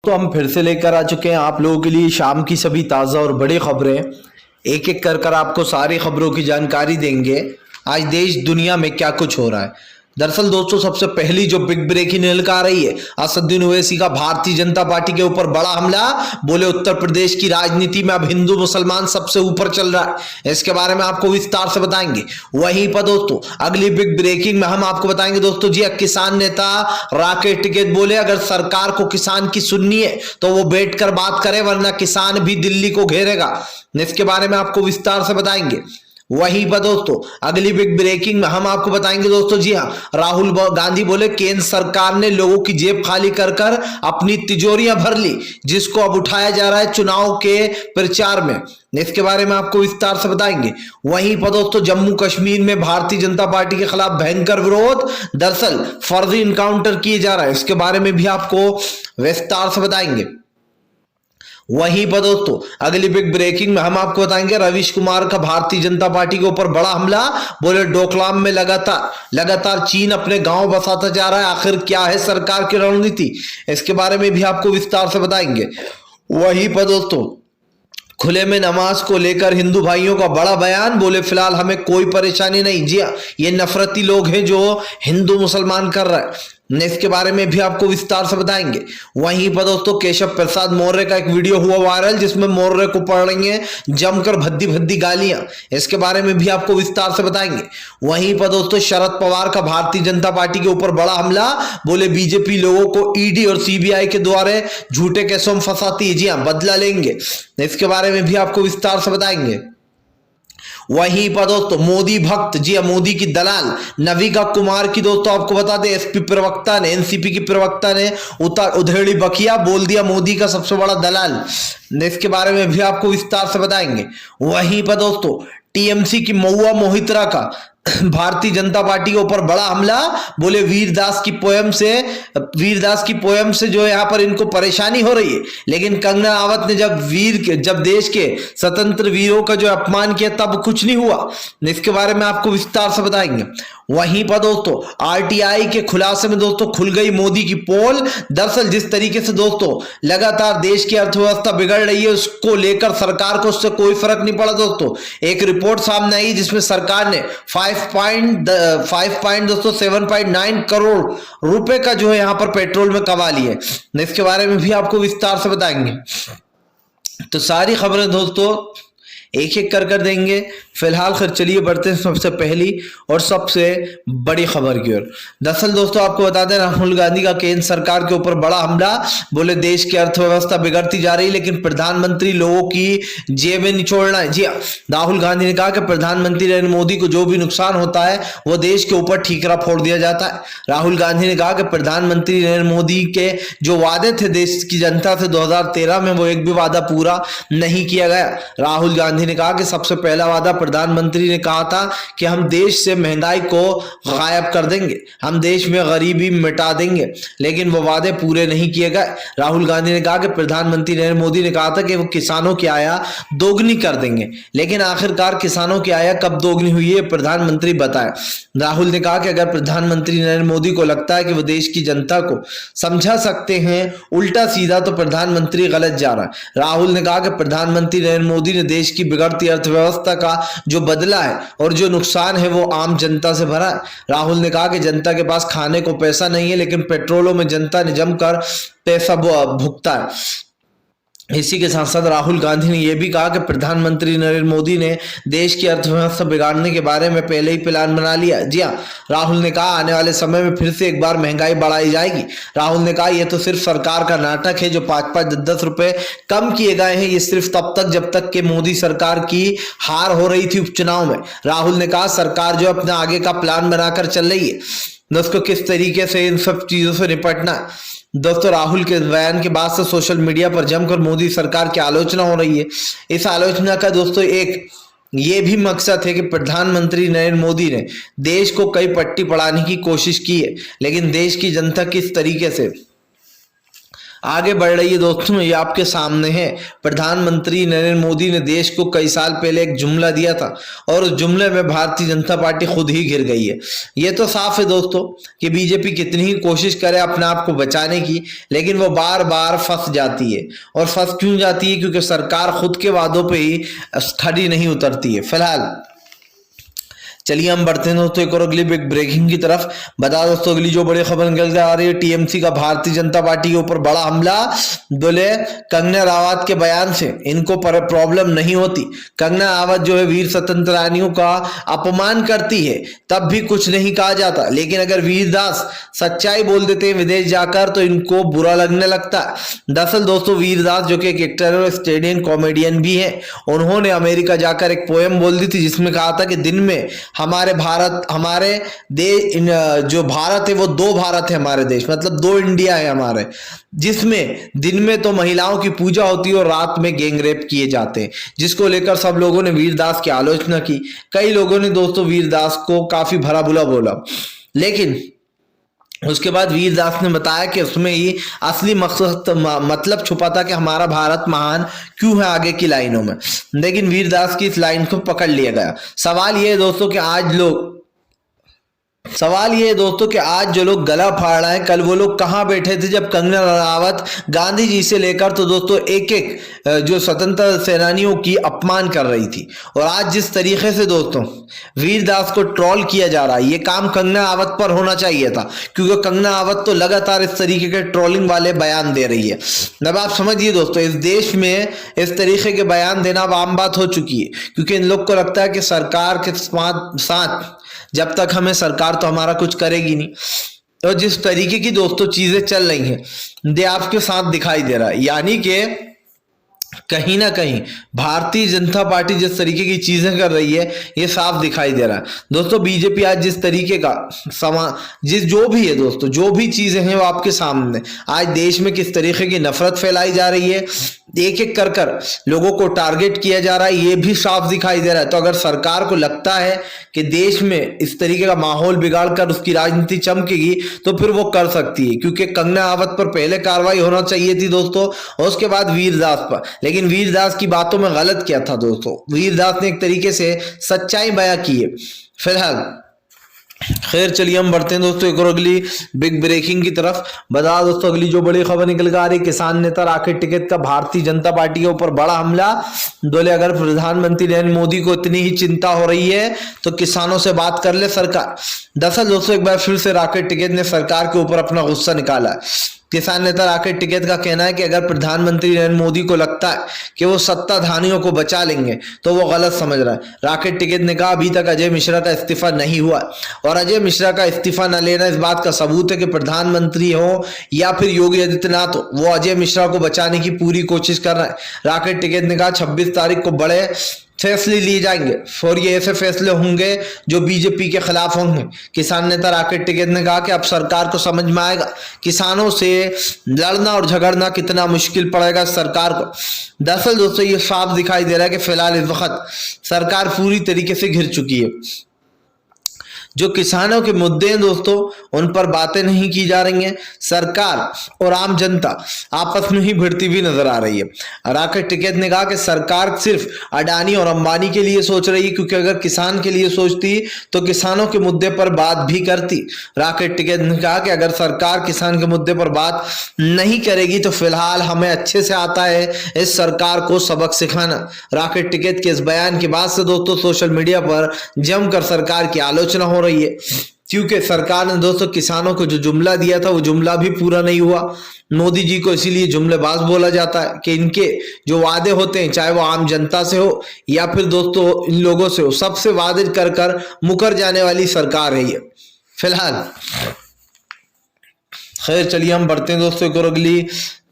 तो हम फिर से लेकर आ चुके हैं आप लोगों के लिए शाम की सभी ताज़ा और बड़ी खबरें। एक एक कर आपको सारी खबरों की जानकारी देंगे। आज देश दुनिया में क्या कुछ हो रहा है। दरअसल दोस्तों, सबसे पहली जो बिग ब्रेकिंग निकल आ रही है, असदुद्दीन ओवैसी का भारतीय जनता पार्टी के ऊपर बड़ा हमला। बोले उत्तर प्रदेश की राजनीति में अब हिंदू मुसलमान सबसे ऊपर चल रहा है। इसके बारे में आपको विस्तार से बताएंगे। वहीं पर दोस्तों अगली बिग ब्रेकिंग में हम आपको बताएंगे दोस्तों जी, किसान नेता राकेश टिकैत बोले अगर सरकार को किसान की सुननी है तो वो बैठकर बात करे, वरना किसान भी दिल्ली को घेरेगा। इसके बारे में आपको विस्तार से बताएंगे। वहीं पर दोस्तों अगली बिग ब्रेकिंग में हम आपको बताएंगे दोस्तों, जी हाँ, राहुल गांधी बोले केंद्र सरकार ने लोगों की जेब खाली कर कर अपनी तिजोरियां भर ली, जिसको अब उठाया जा रहा है चुनाव के प्रचार में। इसके बारे में आपको विस्तार से बताएंगे। वहीं पर दोस्तों जम्मू कश्मीर में भारतीय जनता पार्टी के खिलाफ भयंकर विरोध, दरअसल फर्जी इनकाउंटर किए जा रहा है। इसके बारे में भी आपको विस्तार से बताएंगे। वहीं पर दोस्तों अगली बिग ब्रेकिंग में हम आपको बताएंगे रवीश कुमार का भारतीय जनता पार्टी के ऊपर बड़ा हमला। बोले डोकलाम में लगातार चीन अपने गांव बसाता जा रहा है, आखिर क्या है सरकार की रणनीति, इसके बारे में भी आपको विस्तार से बताएंगे। वहीं पर दोस्तों खुले में नमाज को लेकर हिंदू भाइयों का बड़ा बयान। बोले फिलहाल हमें कोई परेशानी नहीं, जी हाँ, ये नफरती लोग हैं जो हिंदू मुसलमान कर रहा है। इसके बारे में भी आपको विस्तार से बताएंगे। वहीं पर दोस्तों केशव प्रसाद मौर्य का एक वीडियो हुआ वायरल, जिसमें मौर्य को पड़ रही हैं जमकर भद्दी भद्दी गालियां। इसके बारे में भी आपको विस्तार से बताएंगे। वहीं पर दोस्तों शरद पवार का भारतीय जनता पार्टी के ऊपर बड़ा हमला। बोले बीजेपी लोगों को ईडी और सीबीआई के द्वारा झूठे केसों में फंसाती है, जी हाँ, बदला लेंगे। इसके बारे में भी आपको विस्तार से बताएंगे। वहीं पर दोस्तों मोदी भक्त, जी हाँ, मोदी की दलाल नविका कुमार की दोस्तों आपको बता दें एसपी प्रवक्ता ने, एनसीपी की प्रवक्ता ने उधेड़ी बकिया, बोल दिया मोदी का सबसे बड़ा दलाल। इसके बारे में भी आपको विस्तार से बताएंगे। वहीं पर दोस्तों टीएमसी की महुआ मोहित्रा का भारतीय जनता पार्टी के ऊपर बड़ा हमला। बोले वीरदास की पोयम से जो यहाँ पर इनको परेशानी हो रही है, लेकिन कंगना रावत ने जब देश के स्वतंत्र वीरों का जो अपमान किया तब कुछ नहीं हुआ। इसके बारे में आपको विस्तार से बताएंगे। वहीं पर दोस्तों आरटीआई के खुलासे में दोस्तों खुल गई मोदी की पोल। दरअसल जिस तरीके से दोस्तों लगातार देश की अर्थव्यवस्था बिगड़ रही है, उसको लेकर सरकार को उससे कोई फर्क नहीं पड़ा। दोस्तों एक रिपोर्ट सामने आई जिसमें सरकार ने 7.9 करोड़ रुपए का जो है यहाँ पर पेट्रोल में कमा लिया है। इसके बारे में भी आपको विस्तार से बताएंगे। तो सारी खबरें दोस्तों एक एक कर देंगे। फिलहाल खैर चलिए बढ़ते हैं सबसे पहली और सबसे बड़ी खबर की ओर। दरअसल दोस्तों आपको बता दें राहुल गांधी का केंद्र सरकार के ऊपर बड़ा हमला। बोले देश की अर्थव्यवस्था बिगड़ती जा रही, लेकिन प्रधानमंत्री लोगों की जेबें निचोड़ना है। जी हाँ, राहुल गांधी ने कहा कि प्रधानमंत्री नरेंद्र मोदी को जो भी नुकसान होता है वो देश के ऊपर ठीकरा फोड़ दिया जाता है। राहुल गांधी ने कहा कि प्रधानमंत्री नरेंद्र मोदी के जो वादे थे देश की जनता से 2013 में, वो एक भी वादा पूरा नहीं किया गया। राहुल गांधी ने कहा कि सबसे पहला वादा प्रधानमंत्री ने कहा था कि हम देश से महंगाई को गायब कर देंगे, हम देश में गरीबी मिटा देंगे, लेकिन वो वादे पूरे नहीं किए गए। राहुल गांधी ने कहा कि प्रधानमंत्री नरेंद्र मोदी ने कहा था कि वो किसानों की आय दोगुनी कर देंगे, लेकिन आखिरकार किसानों की आय कब दोगुनी हुई है प्रधानमंत्री बताए। राहुल ने कहा कि अगर प्रधानमंत्री नरेंद्र मोदी को लगता है कि वो देश की जनता को समझा सकते हैं उल्टा सीधा, तो प्रधानमंत्री गलत जा रहा है। राहुल ने कहा कि प्रधानमंत्री नरेंद्र मोदी ने देश की बिगड़ती अर्थव्यवस्था का जो बदला है और जो नुकसान है वो आम जनता से भरा है। राहुल ने कहा कि जनता के पास खाने को पैसा नहीं है, लेकिन पेट्रोलों में जनता ने जमकर पैसा भुगता है। इसी के साथ साथ राहुल गांधी ने यह भी कहा कि प्रधानमंत्री नरेंद्र मोदी ने देश की अर्थव्यवस्था बिगाड़ने के बारे में पहले ही प्लान बना लिया। जी हाँ, राहुल ने कहा आने वाले समय में फिर से एक बार महंगाई बढ़ाई जाएगी। राहुल ने कहा यह तो सिर्फ सरकार का नाटक है, जो 5-5, 10-10 रुपए कम किए गए हैं, ये सिर्फ तब तक जब तक कि मोदी सरकार की हार हो रही थी उपचुनाव में। राहुल ने कहा सरकार जो अपना आगे का प्लान बनाकर चल रही है, दोस्तों किस तरीके से इन सब चीजों से निपटना है। दोस्तों राहुल के बयान के बाद से सोशल मीडिया पर जमकर मोदी सरकार की आलोचना हो रही है। इस आलोचना का दोस्तों एक ये भी मकसद है कि प्रधानमंत्री नरेंद्र मोदी ने देश को कई पट्टी पढ़ाने की कोशिश की है, लेकिन देश की जनता किस तरीके से आगे बढ़ रही है दोस्तों, ये आपके सामने है। प्रधानमंत्री नरेंद्र मोदी ने देश को कई साल पहले एक जुमला दिया था और उस जुमले में भारतीय जनता पार्टी खुद ही घिर गई है। ये तो साफ है दोस्तों कि बीजेपी कितनी ही कोशिश करे अपने आप को बचाने की, लेकिन वो बार बार फंस जाती है। और फंस क्यों जाती है? क्योंकि सरकार खुद के वादों पे ही खड़ी नहीं उतरती है। फिलहाल चलिए हम बढ़ते हैं दोस्तों एक और अगली बिग ब्रेकिंग की तरफ। बता दोस्तों अगली जो बड़ी खबर निकल के आ रही है, टीएमसी का भारतीय जनता पार्टी के ऊपर बड़ा हमला। बोले कंगना रावत के बयान से इनको प्रॉब्लम नहीं होती। कंगना रावत जो है वीर स्वतंत्रतानियों का अपमान करती है तब भी कुछ नहीं कहा जाता, लेकिन अगर वीरदास सच्चाई बोल देते हैं विदेश जाकर तो इनको बुरा लगने लगता है। दरअसल दोस्तों वीरदास जो कि एक एक्टर और स्टैंड कॉमेडियन भी है, उन्होंने अमेरिका जाकर एक पोएम बोल दी थी जिसमें कहा था कि दिन में हमारे देश जो भारत है वो दो भारत है हमारे देश, मतलब दो इंडिया है हमारे, जिसमें दिन में तो महिलाओं की पूजा होती है और रात में गैंग रेप किए जाते हैं, जिसको लेकर सब लोगों ने वीरदास की आलोचना की। कई लोगों ने दोस्तों वीरदास को काफी भला बुरा बोला, लेकिन उसके बाद वीरदास ने बताया कि उसमें ही असली मकसद मतलब छुपा था कि हमारा भारत महान क्यों है आगे की लाइनों में। लेकिन वीरदास की इस लाइन को पकड़ लिया गया। सवाल ये है दोस्तों कि आज जो लोग गला फाड़ रहे हैं, कल वो लोग कहां बैठे थे जब कंगना रावत गांधी जी से लेकर तो दोस्तों एक एक जो स्वतंत्र सेनानियों की अपमान कर रही थी। और आज जिस तरीके से दोस्तों वीरदास को ट्रोल किया जा रहा है, ये काम कंगना रावत पर होना चाहिए था, क्योंकि कंगना रावत तो लगातार इस तरीके के ट्रोलिंग वाले बयान दे रही है। अब आप समझिए दोस्तों, इस देश में इस तरीके के बयान देना अब आम बात हो चुकी है, क्योंकि इन लोग को लगता है कि सरकार के साथ जब तक हमें सरकार तो हमारा कुछ करेगी नहीं। और जिस तरीके की दोस्तों चीजें चल रही हैं ये आपके साथ दिखाई दे रहा है, यानी कि कहीं ना कहीं भारतीय जनता पार्टी जिस तरीके की चीजें कर रही है ये साफ दिखाई दे रहा है। दोस्तों बीजेपी आज जिस तरीके का जो भी है दोस्तों, जो भी चीजें हैं वो आपके सामने, आज देश में किस तरीके की नफरत फैलाई जा रही है, एक एक कर लोगों को टारगेट किया जा रहा है, ये भी साफ दिखाई दे रहा है। तो अगर सरकार को लगता है कि देश में इस तरीके का माहौल बिगाड़ कर उसकी राजनीति चमकेगी तो फिर वो कर सकती है, क्योंकि कंगना रावत पर पहले कार्रवाई होना चाहिए थी दोस्तों और उसके बाद वीरदास पर। लेकिन वीरदास की बातों में गलत किया था दोस्तों, वीरदास ने एक तरीके से सच्चाई बयां की है। फिलहाल खैर चलिए हम बढ़ते हैं दोस्तों एक और अगली बिग ब्रेकिंग की तरफ। बता दोस्तों अगली जो बड़ी खबर निकल कर आ रही, किसान नेता राकेश टिकैत का भारतीय जनता पार्टी के ऊपर बड़ा हमला। बोले अगर प्रधानमंत्री नरेंद्र मोदी को इतनी ही चिंता हो रही है तो किसानों से बात कर ले सरकार। दरअसल दोस्तों एक बार फिर से राकेश टिकैत ने सरकार के ऊपर अपना गुस्सा निकाला। किसान नेता राकेश टिकैत का कहना है कि अगर प्रधानमंत्री नरेंद्र मोदी को लगता है कि वो सत्ताधारियों को बचा लेंगे तो वो गलत समझ रहा है। राकेश टिकैत ने कहा अभी तक अजय मिश्रा का इस्तीफा नहीं हुआ और अजय मिश्रा का इस्तीफा न लेना इस बात का सबूत है कि प्रधानमंत्री हो या फिर योगी आदित्यनाथ हो, वो अजय मिश्रा को बचाने की पूरी कोशिश कर रहा है। राकेश टिकैत ने कहा 26 तारीख को बड़े फैसले लिए जाएंगे और ये ऐसे फैसले होंगे जो बीजेपी के खिलाफ होंगे। किसान नेता राकेश टिकैत ने कहा कि अब सरकार को समझ में आएगा किसानों से लड़ना और झगड़ना कितना मुश्किल पड़ेगा सरकार को। दरअसल दोस्तों ये साफ दिखाई दे रहा है कि फिलहाल इस वक्त सरकार पूरी तरीके से घिर चुकी है। जो किसानों के मुद्दे हैं दोस्तों उन पर बातें नहीं की जा रही हैं, सरकार और आम जनता आपस में ही भिड़ती हुई नजर आ रही है। राकेश टिकैत ने कहा कि सरकार सिर्फ अडानी और अंबानी के लिए सोच रही है, क्योंकि अगर किसान के लिए सोचती तो किसानों के मुद्दे पर बात भी करती। राकेश टिकैत ने कहा कि अगर सरकार किसान के मुद्दे पर बात नहीं करेगी तो फिलहाल हमें अच्छे से आता है इस सरकार को सबक सिखाना। राकेश टिकैत के इस बयान के बाद से दोस्तों सोशल मीडिया पर जमकर सरकार की आलोचना हो रही है, क्योंकि सरकार ने दोस्तों किसानों को जो जुमला दिया था वो जुमला भी पूरा नहीं हुआ। मोदी जी को इसीलिए जुमलेबाज बोला जाता है कि इनके जो वादे होते हैं चाहे वो आम जनता से हो या फिर दोस्तों इन लोगों से हो, सबसे वादे कर कर मुकर जाने वाली सरकार है ये। फिलहाल खैर चलिए हम बढ़ते हैं दोस्तों एक और अगली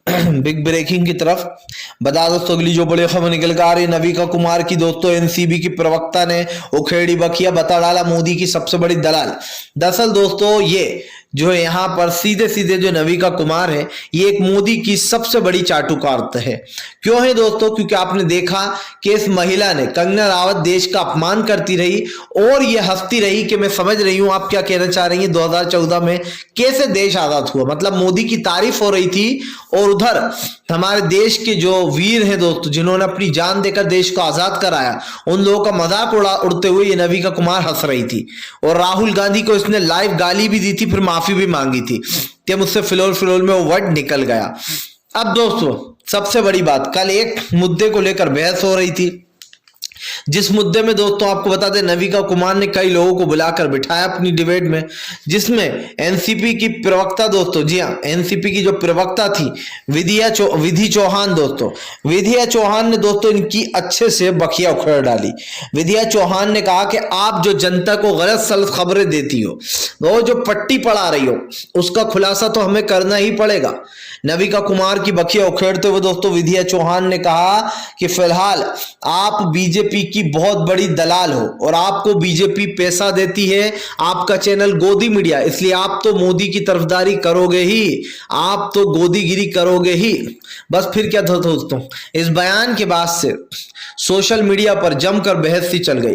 बिग ब्रेकिंग की तरफ। बता दोस्तों अगली जो बड़ी खबर निकल कर आ रही, नविका कुमार की दोस्तों एनसीबी की प्रवक्ता ने उखेड़ी बखिया, बता डाला मोदी की सबसे बड़ी दलाल। दरअसल दोस्तों ये जो है यहाँ पर सीधे सीधे जो नविका कुमार है ये एक मोदी की सबसे बड़ी चाटुकारिता है। क्यों है दोस्तों? क्योंकि आपने देखा कि इस महिला ने, कंगना रावत, देश का अपमान करती रही और ये हंसती रही कि मैं समझ रही हूं आप क्या कहना चाह रही हैं, 2014 में कैसे देश आजाद हुआ। मतलब मोदी की तारीफ हो रही थी और उधर हमारे देश के जो वीर हैं दोस्तों, जिन्होंने अपनी जान देकर देश को आजाद कराया, उन लोगों का मजाक उड़ते हुए ये नविका कुमार हंस रही थी। और राहुल गांधी को इसने लाइव गाली भी दी थी, फिर माफी भी मांगी थी कि मुझसे फिलोल में वो वर्ड निकल गया। अब दोस्तों सबसे बड़ी बात, कल एक मुद्दे को लेकर बहस हो रही थी, जिस मुद्दे में दोस्तों आपको बता दें नविका कुमार ने कई लोगों को बुलाकर बिठाया अपनी डिबेट में, जिसमें एनसीपी की प्रवक्ता, दोस्तों जी हाँ, एनसीपी की जो प्रवक्ता थी विधि चौहान, दोस्तों विधिया चौहान ने दोस्तों इनकी अच्छे से बखिया उखेड़ डाली। विधिया चौहान ने कहा कि आप जो जनता को गलत सलत खबरें देती हो, वो जो पट्टी पढ़ा रही हो, उसका खुलासा तो हमें करना ही पड़ेगा। नविका कुमार की बखिया उखेड़ते हुए दोस्तों विधिया चौहान ने कहा कि फिलहाल आप बीजेपी की बहुत बड़ी दलाल हो और आपको बीजेपी पैसा देती है, आपका चैनल गोदी मीडिया, इसलिए आप तो मोदी की तरफदारी करोगे ही, आप तो गोदीगिरी करोगे ही। बस फिर क्या था दोस्तों, इस बयान के बाद से सोशल मीडिया पर जमकर बहस सी चल गई।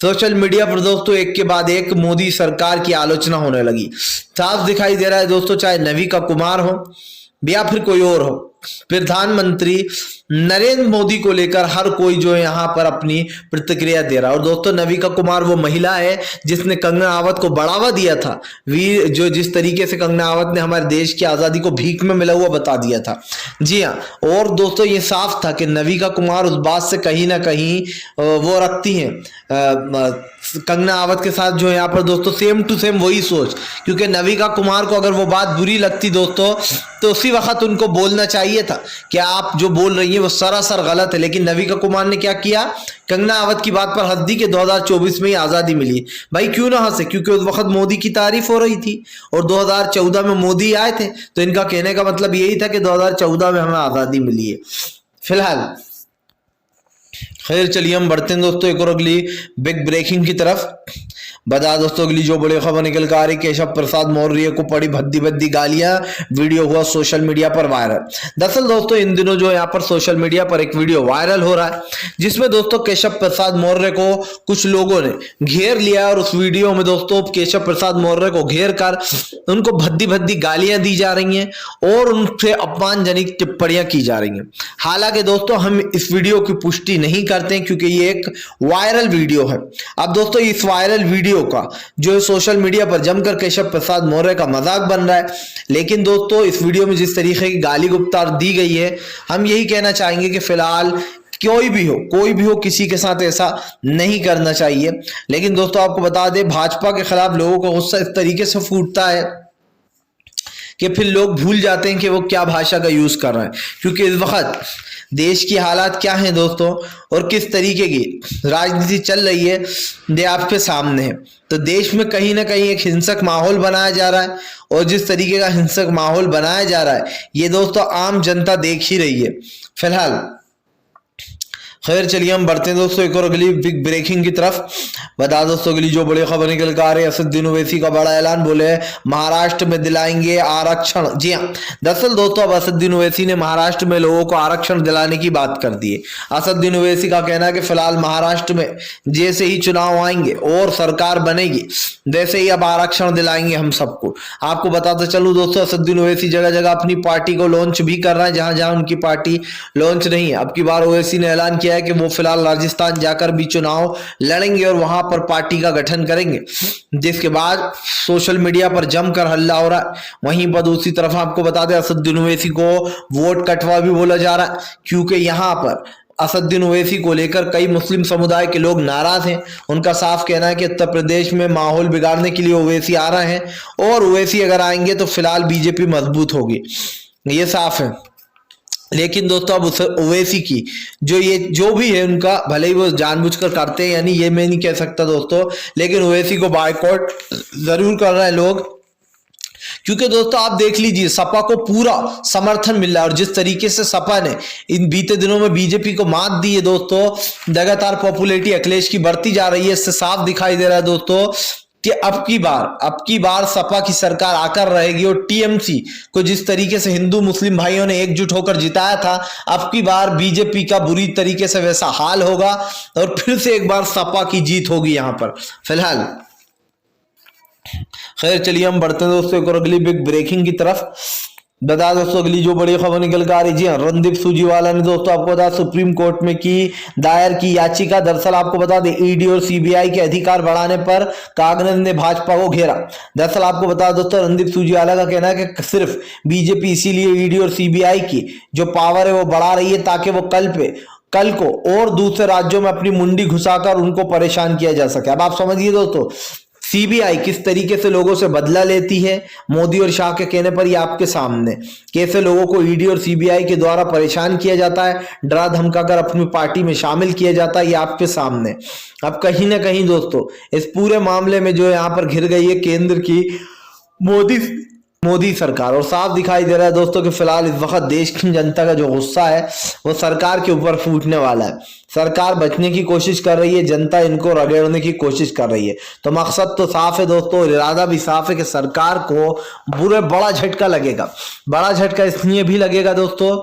सोशल मीडिया पर दोस्तों एक के बाद एक मोदी सरकार की आलोचना होने लगी। साफ दिखाई दे रहा है दोस्तों, चाहे नविका कुमार हो या फिर कोई और हो, प्रधानमंत्री नरेंद्र मोदी को लेकर हर कोई जो है यहाँ पर अपनी प्रतिक्रिया दे रहा है। और दोस्तों नविका कुमार वो महिला है जिसने कंगना रावत को बढ़ावा दिया था, वीर जो जिस तरीके से कंगना रावत ने हमारे देश की आजादी को भीख में मिला हुआ बता दिया था। जी हाँ, और दोस्तों ये साफ था कि नविका कुमार उस बात से कहीं ना कहीं वो रखती हैं कंगना रावत के साथ जो यहाँ पर दोस्तों सेम टू सेम वही सोच, क्योंकि नविका कुमार को अगर वो बात बुरी लगती दोस्तों तो उसी वक्त उनको बोलना चाहिए था कि आप जो बोल रही हैं वो सरासर गलत है। लेकिन नविका कुमार ने क्या किया, कंगना रावत की बात पर हंस दी कि 2024 में ही आजादी मिली। भाई क्यों ना हंसे, क्योंकि उस वक्त मोदी की तारीफ हो रही थी और 2014 में मोदी आए थे, तो इनका कहने का मतलब यही था कि 2014 में हमें आजादी मिली है। फिलहाल खैर चलिए हम बढ़ते हैं दोस्तों एक और अगली बिग ब्रेकिंग की तरफ। बता दोस्तों अगली जो बड़ी खबर निकल कर आ रही, केशव प्रसाद मौर्य को पड़ी भद्दी भद्दी गालियां, वीडियो हुआ सोशल मीडिया पर वायरल। दरअसल दोस्तों इन दिनों जो यहाँ पर सोशल मीडिया पर एक वीडियो वायरल हो रहा है, जिसमें दोस्तों केशव प्रसाद मौर्य को कुछ लोगों ने घेर लिया और उस वीडियो में दोस्तों केशव प्रसाद मौर्य को घेर कर उनको भद्दी भद्दी गालियां दी जा रही हैं और उनसे अपमानजनक टिप्पणियां की जा रही हैं। हालांकि दोस्तों हम इस वीडियो की पुष्टि नहीं करते हैं क्योंकि ये एक वायरल वीडियो है। अब दोस्तों इस वायरल वीडियो का जो सोशल मीडिया पर जमकर केशव प्रसाद मौर्य का मजाक बन रहा है, लेकिन दोस्तों इस वीडियो में जिस तरीके की गाली गुप्तार दी गई है, हम यही कहना चाहेंगे कि फिलहाल कोई भी हो किसी के साथ ऐसा नहीं करना चाहिए। लेकिन दोस्तों आपको बता दें भाजपा के खिलाफ लोगों को गुस्सा इस तरीके से फूटता है कि फिर लोग भूल जाते हैं कि वो क्या भाषा का यूज कर रहे हैं, क्योंकि इस वक्त देश की हालात क्या है दोस्तों और किस तरीके की राजनीति चल रही है ये आपके सामने है। तो देश में कहीं ना कहीं एक हिंसक माहौल बनाया जा रहा है और जिस तरीके का हिंसक माहौल बनाया जा रहा है ये दोस्तों आम जनता देख ही रही है। फिलहाल खैर चलिए हम बढ़ते हैं दोस्तों एक और अगली बिग ब्रेकिंग की तरफ। बता दोस्तों अगली जो बड़ी खबर निकल कर आ रही है, असदुद्दीन ओवैसी का बड़ा ऐलान, बोले महाराष्ट्र में दिलाएंगे आरक्षण। जी हाँ, दरअसल दोस्तों अब असदुद्दीन ओवैसी ने महाराष्ट्र में लोगों को आरक्षण दिलाने की बात कर दी है। असदुद्दीन ओवैसी का कहना है कि फिलहाल महाराष्ट्र में जैसे ही चुनाव आएंगे और सरकार बनेगी वैसे ही अब आरक्षण दिलाएंगे हम सबको। आपको बताते चलूं दोस्तों असदुद्दीन ओवैसी जगह जगह अपनी पार्टी को लॉन्च भी कर रहा है, जहां जहां उनकी पार्टी लॉन्च नहीं है। अब की बार ओवैसी ने ऐलान किया है कि वो फिलहाल राजस्थान जाकर भी चुनाव लड़ेंगे और वहां पर पार्टी का गठन करेंगे, जिसके बाद सोशल मीडिया पर जमकर हल्ला हो रहा है। वहीं पर दूसरी तरफ आपको बता दें असदुद्दीन ओवैसी को वोट कटवा भी बोला जा रहा है, क्योंकि यहां पर असदुद्दीन ओवैसी को लेकर कई मुस्लिम समुदाय के लोग नाराज हैं। उनका साफ कहना है कि उत्तर प्रदेश में माहौल बिगाड़ने के लिए ओवैसी आ रहे हैं और ओवैसी अगर आएंगे तो फिलहाल बीजेपी मजबूत होगी, ये साफ है। लेकिन दोस्तों अब ओवैसी की जो भी है उनका भले ही वो जानबूझकर करते हैं, यानी ये मैं नहीं कह सकता दोस्तों, लेकिन ओवैसी को बायकॉट जरूर कर रहे हैं लोग, क्योंकि दोस्तों आप देख लीजिए सपा को पूरा समर्थन मिल रहा है और जिस तरीके से सपा ने इन बीते दिनों में बीजेपी को मात दी है दोस्तों, लगातार पॉपुलैरिटी अखिलेश की बढ़ती जा रही है। इससे साफ दिखाई दे रहा है दोस्तों कि अब की बार सपा की सरकार आकर रहेगी और टीएमसी को जिस तरीके से हिंदू मुस्लिम भाइयों ने एकजुट होकर जिताया था, अब की बार बीजेपी का बुरी तरीके से वैसा हाल होगा और फिर से एक बार सपा की जीत होगी यहां पर। फिलहाल खैर चलिए हम बढ़ते हैं दोस्तों एक और अगली बिग ब्रेकिंग की तरफ। बता दोस्तों अगली जो बड़ी खबर निकल कर आ रही, जी हाँ, रणदीप सुरजेवाला ने दोस्तों आपको बता सुप्रीम कोर्ट में दायर की याचिका। दरअसल आपको बता दें ईडी और सीबीआई के अधिकार बढ़ाने पर कांग्रेस ने भाजपा को घेरा। दरअसल आपको बता दोस्तों रणदीप सुरजेवाला का कहना है कि सिर्फ बीजेपी इसीलिए ईडी और सीबीआई की जो पावर है वो बढ़ा रही है ताकि वो कल को और दूसरे राज्यों में अपनी मुंडी घुसाकर उनको परेशान किया जा सके। अब आप समझिए दोस्तों सीबीआई किस तरीके से लोगों से बदला लेती है मोदी और शाह के कहने पर, ये आपके सामने कैसे लोगों को ईडी और सीबीआई के द्वारा परेशान किया जाता है, डरा धमकाकर अपनी पार्टी में शामिल किया जाता है, ये आपके सामने। अब कहीं ना कहीं दोस्तों इस पूरे मामले में जो यहाँ पर घिर गई है केंद्र की मोदी सरकार, और साफ दिखाई दे रहा है दोस्तों कि फिलहाल इस वक्त देश की जनता का जो गुस्सा है वो सरकार के ऊपर फूटने वाला है। सरकार बचने की कोशिश कर रही है, जनता इनको रगड़ने की कोशिश कर रही है। तो मकसद तो साफ है दोस्तों, इरादा भी साफ है कि सरकार को बड़ा झटका लगेगा। बड़ा झटका इसलिए भी लगेगा दोस्तों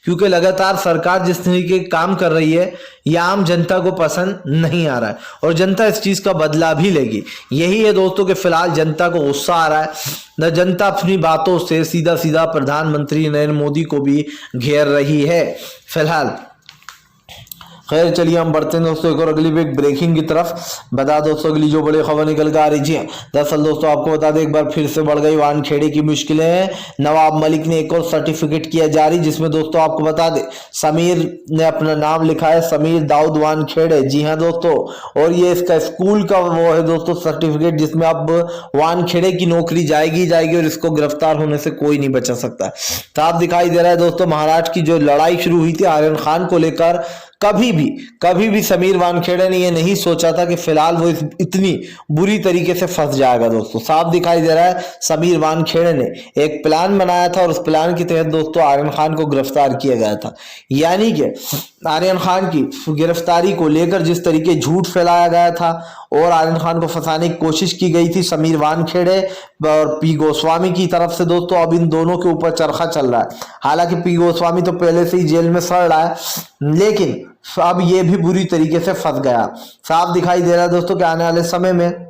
क्योंकि लगातार सरकार जिस तरीके के काम कर रही है यह आम जनता को पसंद नहीं आ रहा है और जनता इस चीज का बदला भी लेगी। यही है दोस्तों कि फिलहाल जनता को गुस्सा आ रहा है न, जनता अपनी बातों से सीधा सीधा प्रधानमंत्री नरेंद्र मोदी को भी घेर रही है। फिलहाल खैर चलिए हम बढ़ते हैं दोस्तों एक और अगली बिग ब्रेकिंग की तरफ। बता दोस्तों अगली जो बड़ी खबर निकल कर आ रही है, दरअसल दोस्तों आपको बता दें एक बार फिर से बढ़ गई वानखेड़े की मुश्किलें। नवाब मलिक ने एक और सर्टिफिकेट किया जारी जिसमें दोस्तों आपको बता दें समीर ने अपना नाम लिखा है, समीर दाऊद वानखेड़े। जी हाँ दोस्तों, और ये इसका स्कूल का वो है दोस्तों सर्टिफिकेट जिसमें अब वानखेड़े की नौकरी जाएगी और इसको गिरफ्तार होने से कोई नहीं बचा सकता। साफ दिखाई दे रहा है दोस्तों महाराष्ट्र की जो लड़ाई शुरू हुई थी आर्यन खान को लेकर, कभी भी समीर वानखेड़े ने यह नहीं सोचा था कि फिलहाल वो इतनी बुरी तरीके से फंस जाएगा। दोस्तों साफ दिखाई दे रहा है समीर वानखेड़े ने एक प्लान बनाया था और उस प्लान के तहत दोस्तों आर्यन खान को गिरफ्तार किया गया था। यानी कि आर्यन खान की गिरफ्तारी को लेकर जिस तरीके झूठ फैलाया गया था और आर्यन खान को फंसाने की कोशिश की गई थी समीर वानखेड़े और पी गोस्वामी की तरफ से दोस्तों, अब इन दोनों के ऊपर चरखा चल रहा है। हालांकि पी गोस्वामी तो पहले से ही जेल में सड़ रहा है, लेकिन अब ये भी बुरी तरीके से फंस गया। साफ दिखाई दे रहा है दोस्तों कि आने वाले समय में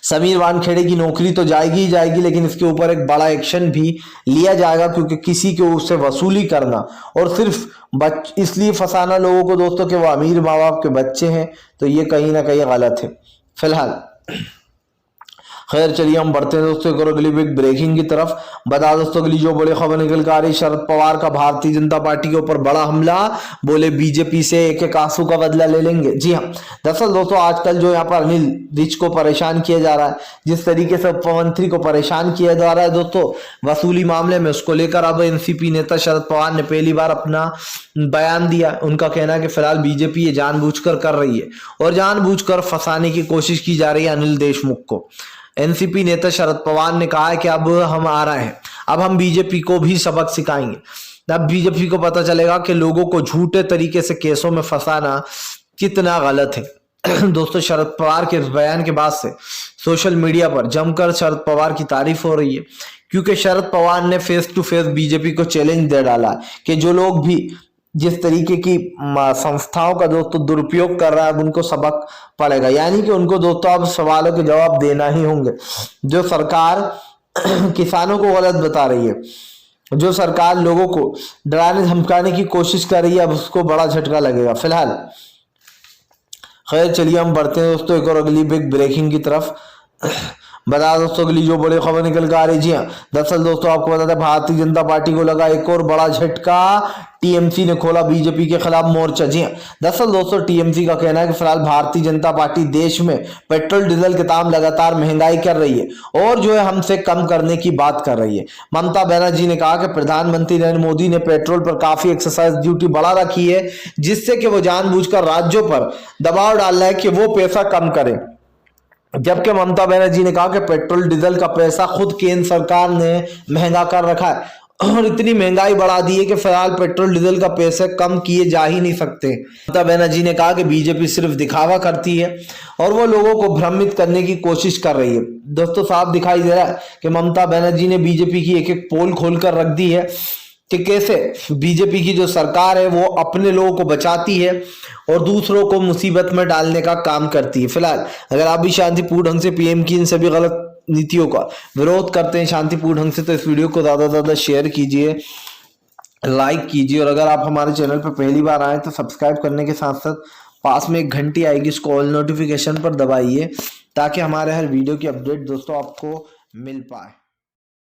समीर वानखेड़े की नौकरी तो जाएगी ही जाएगी, लेकिन इसके ऊपर एक बड़ा एक्शन भी लिया जाएगा क्योंकि किसी के उससे वसूली करना और सिर्फ इसलिए फंसाना लोगों को दोस्तों कि वो अमीर माँ बाप के बच्चे हैं, तो ये कहीं ना कहीं गलत है। फिलहाल खैर चलिए हम बढ़ते हैं दोस्तों एक और अगली बिग ब्रेकिंग की तरफ। बता दोस्तों अगली जो बड़ी खबर निकल कर आ रही, शरद पवार का भारतीय जनता पार्टी के ऊपर बड़ा हमला, बोले बीजेपी से एक एक आंसू का बदला ले लेंगे। जी हाँ, दरअसल दोस्तों आजकल जो यहाँ पर अनिल विज को परेशान किया जा रहा है, जिस तरीके से उप मंत्री को परेशान किया जा रहा है दोस्तों वसूली मामले में, उसको लेकर अब एनसीपी नेता शरद पवार ने पहली बार अपना बयान दिया। उनका कहना है कि फिलहाल बीजेपी ये जानबूझकर कर रही है और जानबूझकर फंसाने की कोशिश की जा रही है अनिल देशमुख को। एनसीपी नेता शरद पवार ने कहा है कि अब हम आ रहे हैं, अब हम बीजेपी को भी सबक सिखाएंगे। अब बीजेपी को पता चलेगा कि लोगों को झूठे तरीके से केसों में फंसाना कितना गलत है। दोस्तों शरद पवार के बयान के बाद से सोशल मीडिया पर जमकर शरद पवार की तारीफ हो रही है, क्योंकि शरद पवार ने फेस टू फेस बीजेपी को चैलेंज दे डाला कि जो लोग भी जिस तरीके की संस्थाओं का दोस्तों दुरुपयोग कर रहा है उनको सबक पड़ेगा। यानी कि उनको दोस्तों अब सवालों के जवाब देना ही होंगे। जो सरकार किसानों को गलत बता रही है, जो सरकार लोगों को डराने धमकाने की कोशिश कर रही है, अब उसको बड़ा झटका लगेगा। फिलहाल खैर चलिए हम बढ़ते हैं दोस्तों एक और अगली बिग ब्रेकिंग की तरफ। बता दोस्तों अगली जो बड़ी खबर निकल कर आ रही, जी हाँ, दरअसल दोस्तों आपको बता दें भारतीय जनता पार्टी को लगा एक और बड़ा झटका, टीएमसी ने खोला बीजेपी के खिलाफ मोर्चा। जी हाँ, दरअसल दोस्तों टीएमसी का कहना है कि फिलहाल भारतीय जनता पार्टी देश में पेट्रोल डीजल के दाम लगातार महंगाई कर रही है और जो है हमसे कम करने की बात कर रही है। ममता बनर्जी ने कहा कि प्रधानमंत्री नरेंद्र मोदी ने पेट्रोल पर काफी एक्साइज ड्यूटी बढ़ा रखी है, जिससे कि वो जानबूझकर राज्यों पर दबाव डाल रहा है कि वो पैसा कम करें। जबकि ममता बनर्जी ने कहा कि पेट्रोल डीजल का पैसा खुद केंद्र सरकार ने महंगा कर रखा है और इतनी महंगाई बढ़ा दी है कि फिलहाल पेट्रोल डीजल का पैसे कम किए जा ही नहीं सकते। ममता बनर्जी ने कहा कि बीजेपी सिर्फ दिखावा करती है और वो लोगों को भ्रमित करने की कोशिश कर रही है। दोस्तों साफ दिखाई दे रहा है कि ममता बनर्जी ने बीजेपी की एक एक पोल खोलकर रख दी है कि कैसे बीजेपी की जो सरकार है वो अपने लोगों को बचाती है और दूसरों को मुसीबत में डालने का काम करती है। फिलहाल अगर आप भी शांतिपूर्ण ढंग से पीएम की इन सभी गलत नीतियों का विरोध करते हैं शांतिपूर्ण ढंग से, तो इस वीडियो को ज्यादा से ज्यादा शेयर कीजिए, लाइक कीजिए और अगर आप हमारे चैनल पर पहली बार आए तो सब्सक्राइब करने के साथ साथ पास में एक घंटी आएगी, इसको ऑल नोटिफिकेशन पर दबाइए ताकि हमारे हर वीडियो की अपडेट दोस्तों आपको मिल पाए।